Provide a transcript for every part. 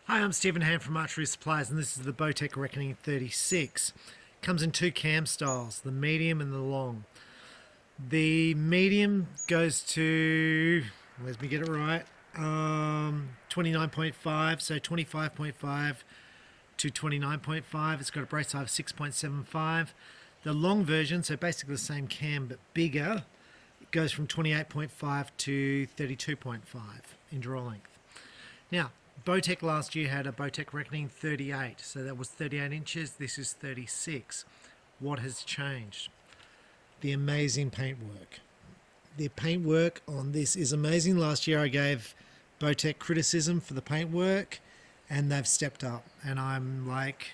Hi, I'm Stephen Ham from Archery Supplies, and this is the Bowtech Reckoning 36. Comes in two cam styles, the medium and the long. The medium goes to, let me get it right, 29.5, so 25.5 to 29.5. It's got a brace height of 6.75. The long version, so basically the same cam but bigger, it goes from 28.5 to 32.5 in draw length. Now, Bowtech last year had a Bowtech Reckoning 38, so that was 38 inches, this is 36. What has changed? The amazing paintwork. The paintwork on this is amazing. Last year I gave Bowtech criticism for the paintwork, and they've stepped up. And I'm like,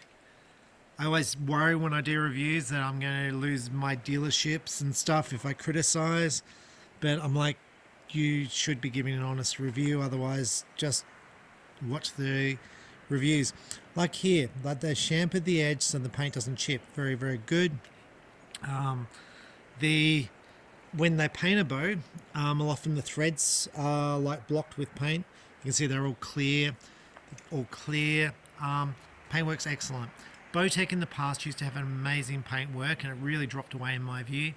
I always worry when I do reviews that I'm going to lose my dealerships and stuff if I criticize, but I'm like, you should be giving an honest review, otherwise just watch the reviews. Like here, like they shampooed the edge so the paint doesn't chip. Very, very good. When they paint a bow, often the threads are like blocked with paint. You can see they're all clear. Paintwork's excellent. Bowtech in the past used to have an amazing paintwork, and it really dropped away in my view,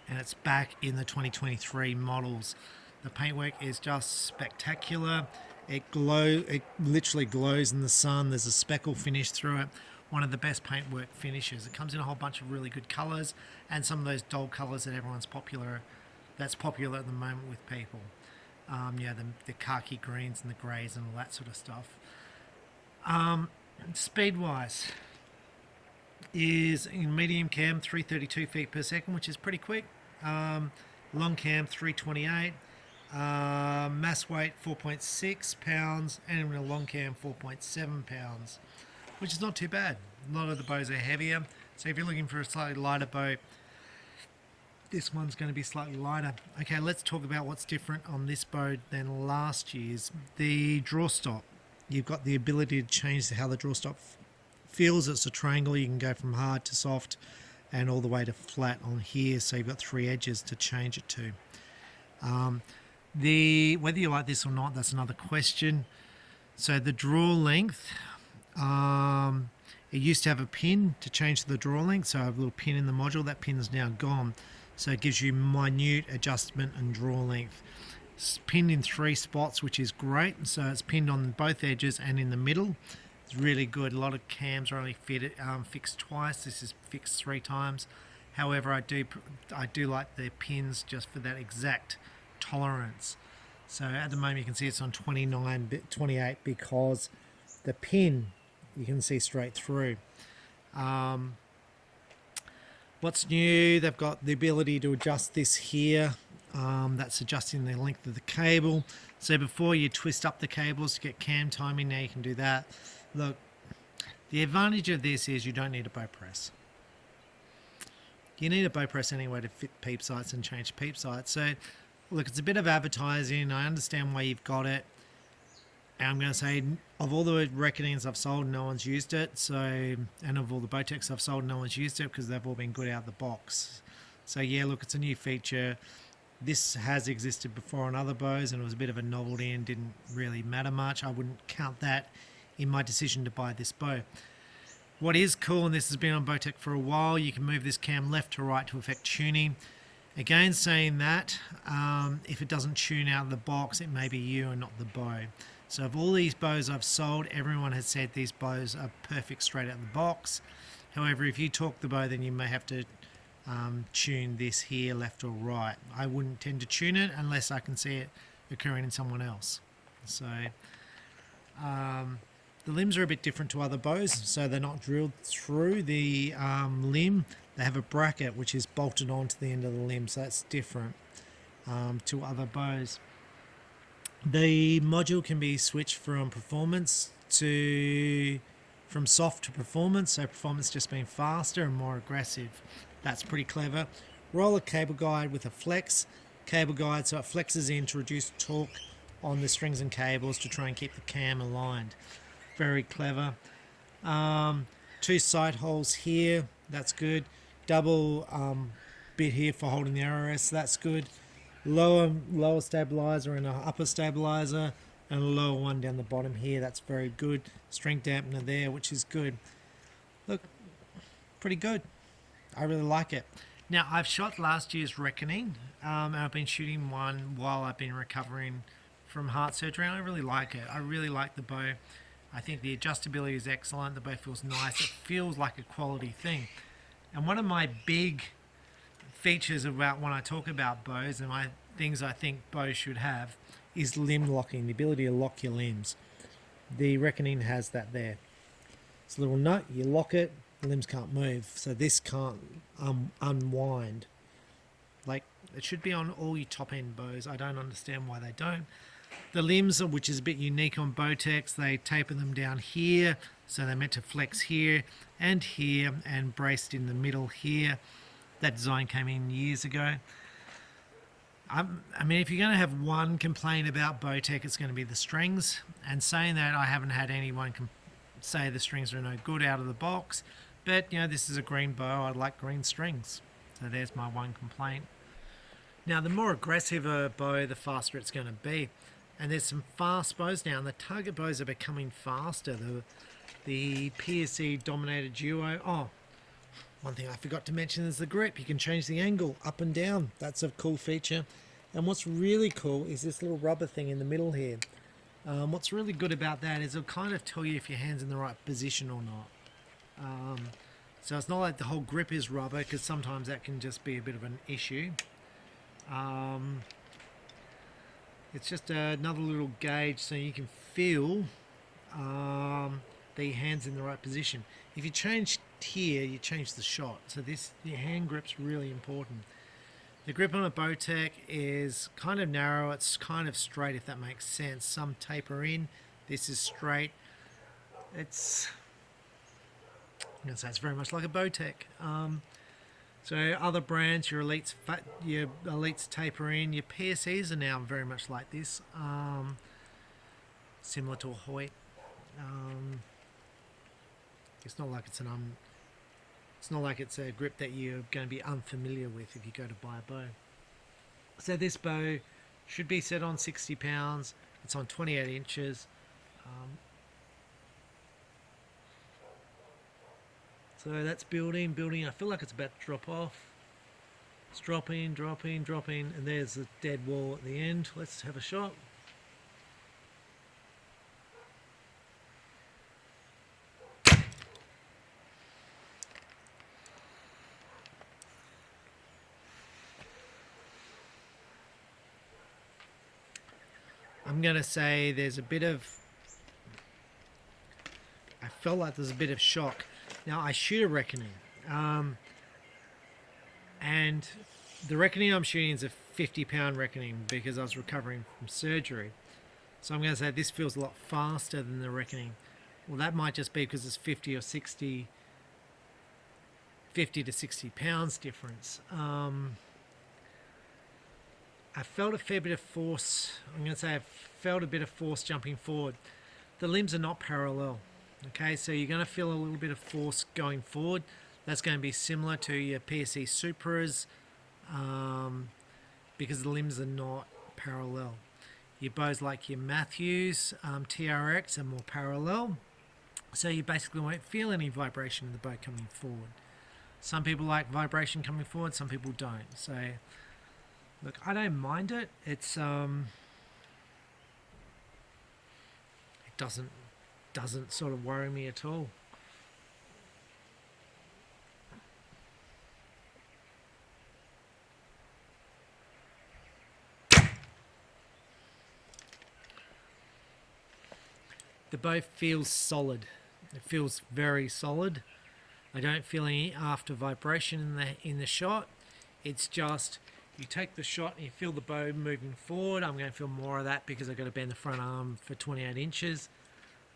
and it's back in the 2023 models. The paintwork is just spectacular. It literally glows in the sun. There's a speckle finish through it. One of the best paintwork finishes. It comes in a whole bunch of really good colours, and some of those dull colours that that's popular at the moment with people. The khaki greens and the greys and all that sort of stuff. Speed-wise is in medium cam 332 feet per second, which is pretty quick. Long cam 328. Mass weight 4.6 pounds, and in a long cam 4.7 pounds, which is not too bad. A lot of the bows are heavier, so if you're looking for a slightly lighter bow, this one's going to be slightly lighter. Okay, let's talk about what's different on this bow than last year's. The draw stop. You've got the ability to change how the draw stop feels. It's a triangle. You can go from hard to soft and all the way to flat on here, so you've got three edges to change it to. Whether you like this or not, that's another question. So the draw length, it used to have a pin to change the draw length, so I have a little pin in the module. That pin's now gone, so it gives you minute adjustment and draw length. It's pinned in 3 spots, which is great. So it's pinned on both edges and in the middle. It's really good. A lot of cams are only fixed twice. This is fixed 3 times. However, I do like the pins just for that exact tolerance. So at the moment you can see it's on 28 because the pin you can see straight through. What's new? They've got the ability to adjust this here. That's adjusting the length of the cable. So before you twist up the cables to get cam timing, now you can do that. Look, the advantage of this is you don't need a bow press. You need a bow press anyway to fit peep sights and change peep sights. So look, it's a bit of advertising. I understand why you've got it. And I'm going to say, of all the Reckonings I've sold, no one's used it. And of all the Bowtechs I've sold, no one's used it because they've all been good out of the box. So yeah, look, it's a new feature. This has existed before on other bows, and it was a bit of a novelty and didn't really matter much. I wouldn't count that in my decision to buy this bow. What is cool, and this has been on Bowtech for a while, you can move this cam left to right to affect tuning. Again, saying that, if it doesn't tune out of the box, it may be you and not the bow. So of all these bows I've sold, everyone has said these bows are perfect straight out of the box. However, if you torque the bow, then you may have to tune this here, left or right. I wouldn't tend to tune it unless I can see it occurring in someone else. So the limbs are a bit different to other bows, so they're not drilled through the limb. They have a bracket which is bolted onto the end of the limb, so that's different to other bows. The module can be switched from soft to performance, so performance just being faster and more aggressive. That's pretty clever. Roller cable guide with a flex cable guide, so it flexes in to reduce torque on the strings and cables to try and keep the cam aligned. Very clever. 2 sight holes here, that's good. Double bit here for holding the RS, that's good. Lower stabilizer and an upper stabilizer, and a lower one down the bottom here. That's very good. Strength dampener there, which is good. Look, pretty good. I really like it. Now, I've shot last year's Reckoning, and I've been shooting one while I've been recovering from heart surgery, and I really like it. I really like the bow. I think the adjustability is excellent. The bow feels nice. It feels like a quality thing. And one of my big features about when I talk about bows and my things I think bows should have is limb locking, the ability to lock your limbs. The Reckoning has that there. It's a little nut, you lock it, the limbs can't move, so this can't unwind. Like, it should be on all your top end bows. I don't understand why they don't. The limbs, which is a bit unique on Bowtech, they taper them down here, so they're meant to flex here and braced in the middle here. That design came in years ago. I mean, if you're going to have one complaint about Bowtech, it's going to be the strings. And saying that, I haven't had anyone say the strings are no good out of the box. But, you know, this is a green bow. I like green strings. So there's my one complaint. Now, the more aggressive a bow, the faster it's going to be. And there's some fast bows now, and the target bows are becoming faster. The PSE Dominator Duo. Oh, one thing I forgot to mention is the grip. You can change the angle up and down. That's a cool feature. And what's really cool is this little rubber thing in the middle here. What's really good about that is it'll kind of tell you if your hand's in the right position or not. So it's not like the whole grip is rubber, because sometimes that can just be a bit of an issue. It's just another little gauge so you can feel that your hand's in the right position. If you change here, you change the shot. So your hand grip's really important. The grip on a Bowtech is kind of narrow. It's kind of straight, if that makes sense. Some taper in. This is straight. I'm going to say it's very much like a Bowtech. So other brands, your Elites taper in. Your PSEs are now very much like this, similar to a Hoyt. It's not like it's a grip that you're going to be unfamiliar with if you go to buy a bow. So this bow should be set on 60 pounds. It's on 28 inches. So that's building. I feel like it's about to drop off. It's dropping, and there's the dead wall at the end. Let's have a shot. I'm going to say I felt like there's a bit of shock. Now, I shoot a Reckoning, and the Reckoning I'm shooting is a 50-pound Reckoning because I was recovering from surgery. So I'm going to say this feels a lot faster than the Reckoning. Well, that might just be because it's 50 to 60 pounds difference. I felt a fair bit of force. I'm going to say I felt a bit of force jumping forward. The limbs are not parallel. Okay, so you're going to feel a little bit of force going forward. That's going to be similar to your PSE Supras because the limbs are not parallel. Your bows like your Matthews TRX are more parallel. So you basically won't feel any vibration in the bow coming forward. Some people like vibration coming forward, some people don't. So look, I don't mind it. It doesn't sort of worry me at all. The bow feels solid. It feels very solid. I don't feel any after vibration in the shot. It's just you take the shot and you feel the bow moving forward. I'm going to feel more of that because I've got to bend the front arm for 28 inches.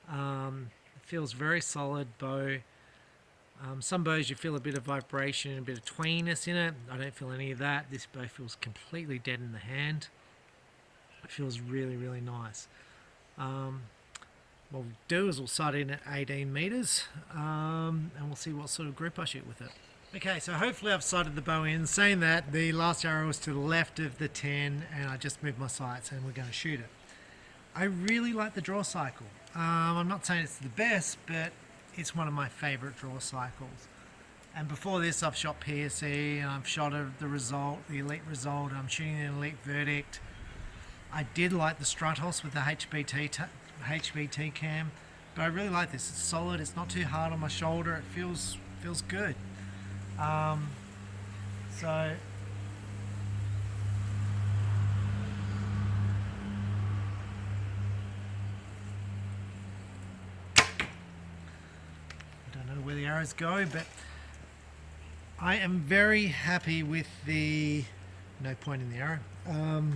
It feels very solid bow. Some bows you feel a bit of vibration, a bit of twanginess in it. I don't feel any of that. This bow feels completely dead in the hand. It feels really, really nice. What we'll do is we'll sight in at 18 meters and we'll see what sort of grip I shoot with it. Okay, so hopefully I've sighted the bow in. Saying that, the last arrow was to the left of the 10 and I just moved my sights and we're going to shoot it. I really like the draw cycle. I'm not saying it's the best, but it's one of my favorite draw cycles. And before this, I've shot PSE, and I've shot the result, the elite result, and I'm shooting an elite verdict. I did like the Stratos with the HBT cam, but I really like this. It's solid. It's not too hard on my shoulder. It feels good. So I don't know where the arrows go, but I am very happy with the no point in the arrow. I'm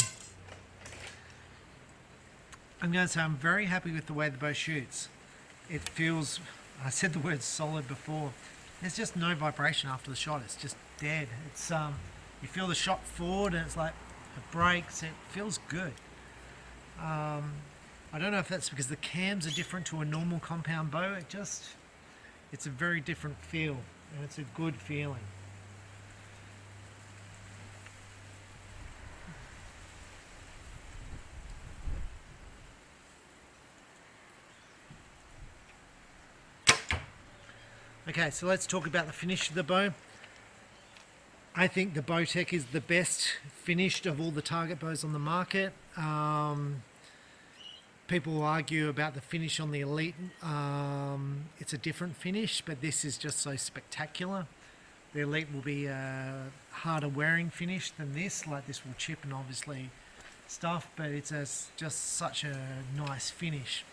going to say I'm very happy with the way the bow shoots. It feels, I said the word solid before, there's just no vibration after the shot. It's just dead. It's you feel the shot forward and it's like it breaks. It feels good. I don't know if that's because the cams are different to a normal compound bow. It's a very different feel, and it's a good feeling. Okay, so let's talk about the finish of the bow. I think the Bowtech is the best finished of all the target bows on the market. People will argue about the finish on the Elite. It's a different finish, but this is just so spectacular. The Elite will be a harder wearing finish than this. Like, this will chip and obviously stuff, but it's just such a nice finish.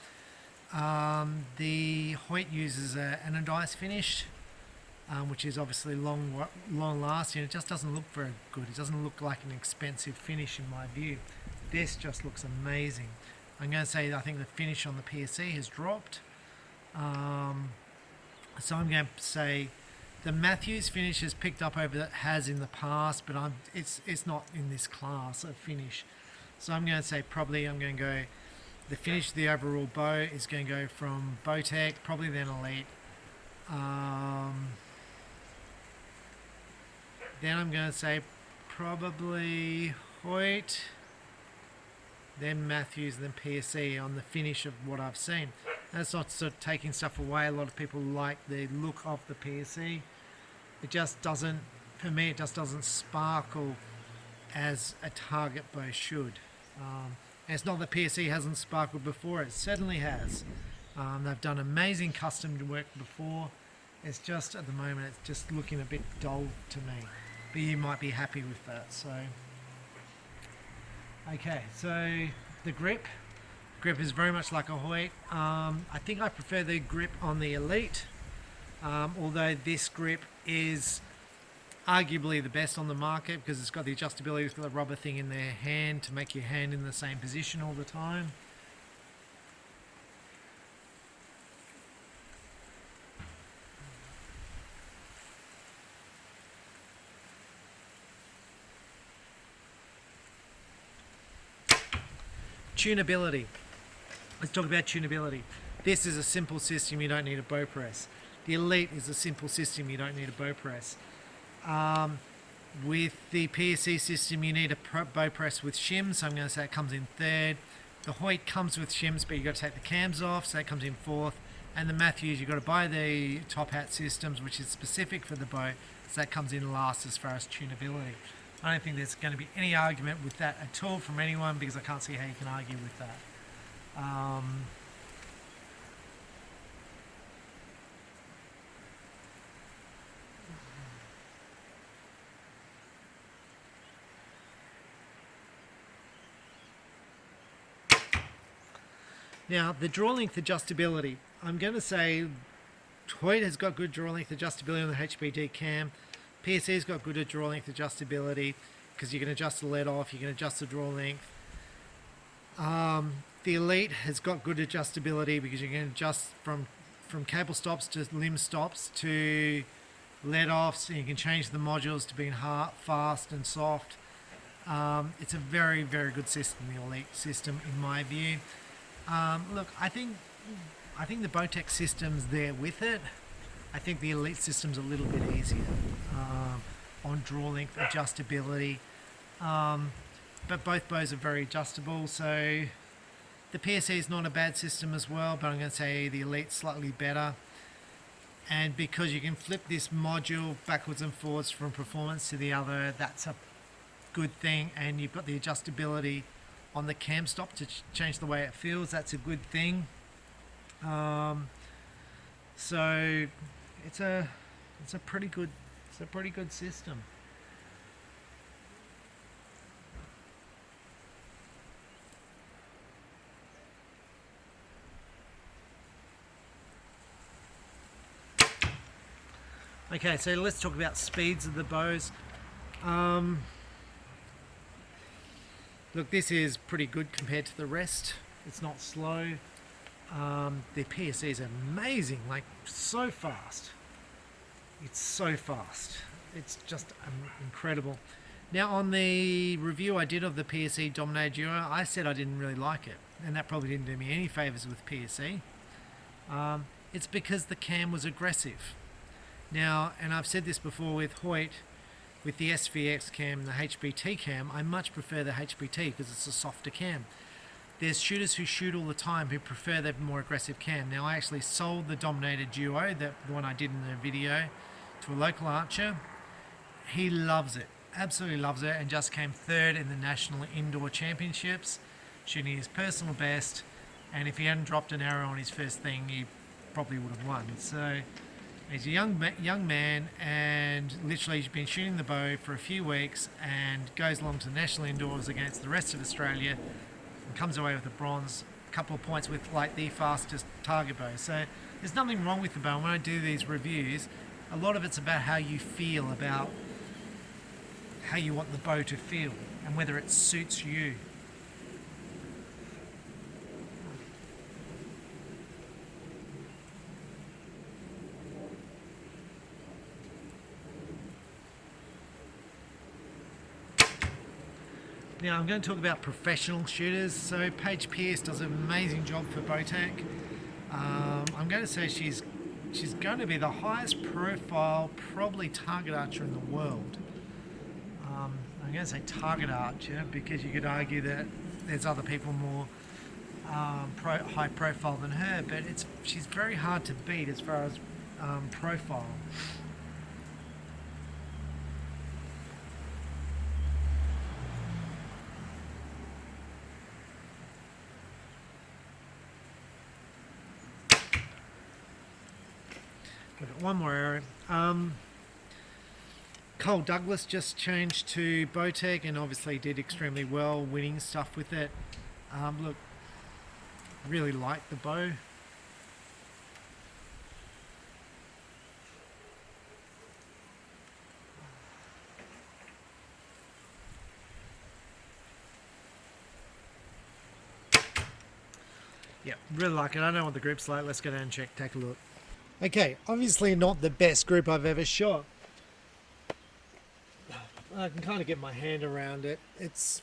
The Hoyt uses an anodized finish, which is obviously long lasting. It just doesn't look very good. It doesn't look like an expensive finish in my view. This just looks amazing. I'm going to say that I think the finish on the PSE has dropped. So I'm going to say the Matthews finish has picked up over that has in the past, but it's not in this class of finish. So I'm going to say probably I'm going to go. The finish of the overall bow is going to go from Bowtech, probably then Elite. Then I'm going to say probably Hoyt, then Matthews, then PSE on the finish of what I've seen. That's not sort of taking stuff away. A lot of people like the look of the PSE. It just doesn't, for me, it just doesn't sparkle as a target bow should. And it's not that PSE hasn't sparkled before, it certainly has. They've done amazing custom work before. It's just, at the moment, it's just looking a bit dull to me. But you might be happy with that, so. Okay, so the grip. Grip is very much like a Hoyt. I think I prefer the grip on the Elite, although this grip is arguably the best on the market because it's got the adjustability, it's got the rubber thing in their hand to make your hand in the same position all the time. Tunability. Let's talk about tunability. This is a simple system, you don't need a bow press. The Elite is a simple system, you don't need a bow press. With the PSE system, you need a bow press with shims, so I'm going to say it comes in third. The Hoyt comes with shims, but you've got to take the cams off, so it comes in fourth. And the Matthews, you've got to buy the top hat systems, which is specific for the bow, so that comes in last as far as tunability. I don't think there's going to be any argument with that at all from anyone, because I can't see how you can argue with that. Now, the draw length adjustability. I'm going to say Hoyt has got good draw length adjustability on the HBT cam. PSE's got good draw length adjustability because you can adjust the lead off, you can adjust the draw length. The Elite has got good adjustability because you can adjust from cable stops to limb stops to lead offs, and you can change the modules to being hard, fast and soft. It's a very, very good system, the Elite system, in my view. Look, I think the Bowtech system's there with it. I think the Elite system's a little bit easier on draw length adjustability, but both bows are very adjustable. So The PSE is not a bad system as well, but I'm going to say the Elite's slightly better. And because you can flip this module backwards and forwards from performance to the other, that's a good thing. And you've got the adjustability on the cam stop to change the way it feels. That's a good thing. So it's a pretty good system. Okay, so let's talk about speeds of the bows. Look, this is pretty good compared to the rest. It's not slow. The PSE is amazing, like so fast. It's so fast. It's just incredible. Now, on the review I did of the PSE Dominator Duo, I said I didn't really like it, and that probably didn't do me any favors with PSE. It's because the cam was aggressive. Now, and I've said this before with Hoyt, with the SVX cam and the HBT cam, I much prefer the HBT because it's a softer cam. There's shooters who shoot all the time who prefer the more aggressive cam. Now, I actually sold the Dominator Duo, the one I did in the video, to a local archer. He loves it, absolutely loves it, and just came third in the National Indoor Championships, shooting his personal best. And if he hadn't dropped an arrow on his first thing, he probably would have won. So he's a young man, and literally he's been shooting the bow for a few weeks and goes along to national indoors against the rest of Australia and comes away with a bronze, a couple of points with like the fastest target bow. So there's nothing wrong with the bow. When I do these reviews, a lot of it's about how you feel, about how you want the bow to feel and whether it suits you. Now I'm going to talk about professional shooters. So Paige Pierce does an amazing job for Bowtech. I'm going to say she's going to be the highest profile, probably target archer in the world. I'm going to say target archer because you could argue that there's other people more high profile than her, but she's very hard to beat as far as profile. One more arrow. Cole Douglas just changed to Bowtech and obviously did extremely well, winning stuff with it. Look, really like the bow. Yeah, really like it. I don't know what the group's like. Let's go down and take a look. Okay, obviously not the best group I've ever shot. I can kind of get my hand around it. It's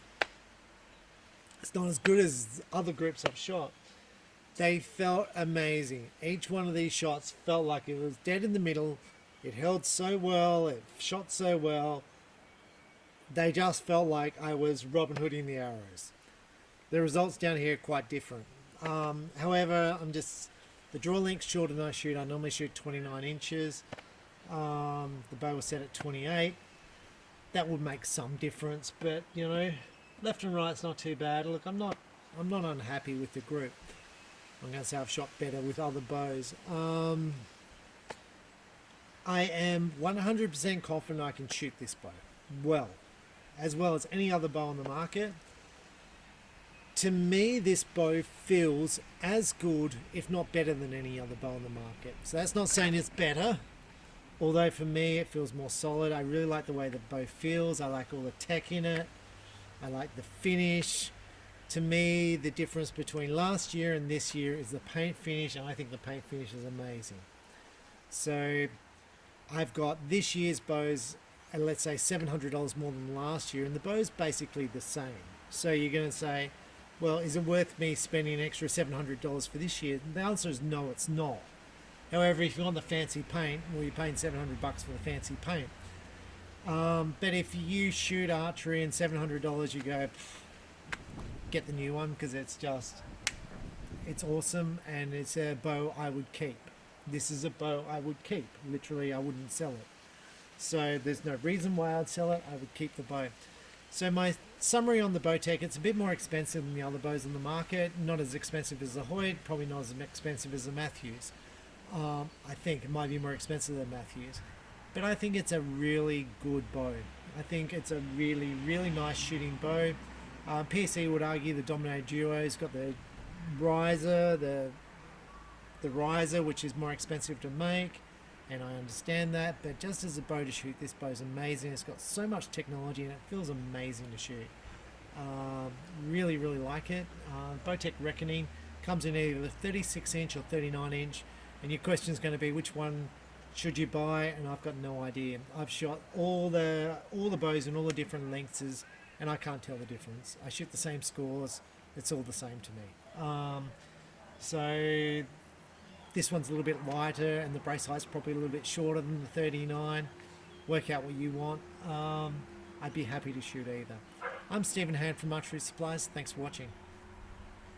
not as good as other groups I've shot. They felt amazing. Each one of these shots felt like it was dead in the middle. It held so well. It shot so well. They just felt like I was Robin Hooding the arrows. The results down here are quite different. However, the draw length's shorter than I shoot. I normally shoot 29 inches. The bow was set at 28. That would make some difference, but you know, left and right's not too bad. Look, I'm not unhappy with the group. I'm going to say I've shot better with other bows. I am 100% confident I can shoot this bow well as any other bow on the market. To me, this bow feels as good, if not better, than any other bow on the market. So that's not saying it's better, although for me it feels more solid. I really like the way the bow feels. I like all the tech in it. I like the finish. To me, the difference between last year and this year is the paint finish, and I think the paint finish is amazing. So I've got this year's bows at, let's say, $700 more than last year, and the bow's basically the same. So you're going to say, well, is it worth me spending an extra $700 for this year? The answer is no, it's not. However, if you want the fancy paint, well, you're paying $700 for the fancy paint. But if you shoot archery and $700, you go, get the new one, because it's just It's awesome, and it's a bow I would keep. This is a bow I would keep. Literally, I wouldn't sell it. So there's no reason why I'd sell it. I would keep the bow. So my summary on the Bowtech, it's a bit more expensive than the other bows on the market. Not as expensive as the Hoyt, probably not as expensive as the Matthews. I think it might be more expensive than Matthews. But I think it's a really good bow. I think it's a really, really nice shooting bow. PSE would argue the Domino Duo's got the riser, the riser, which is more expensive to make, and I understand that, but just as a bow to shoot, this bow's amazing. It's got so much technology and it feels amazing to shoot. Really, really like it. Bowtech Reckoning comes in either the 36 inch or 39 inch, and your question is going to be which one should you buy, and I've got no idea. I've shot all the bows in all the different lengths, and I can't tell the difference. I shoot the same scores, it's all the same to me. So this one's a little bit lighter, and the brace height's probably a little bit shorter than the 39. Work out what you want. I'd be happy to shoot either. I'm Stephen Hand from Archery Supplies. Thanks for watching.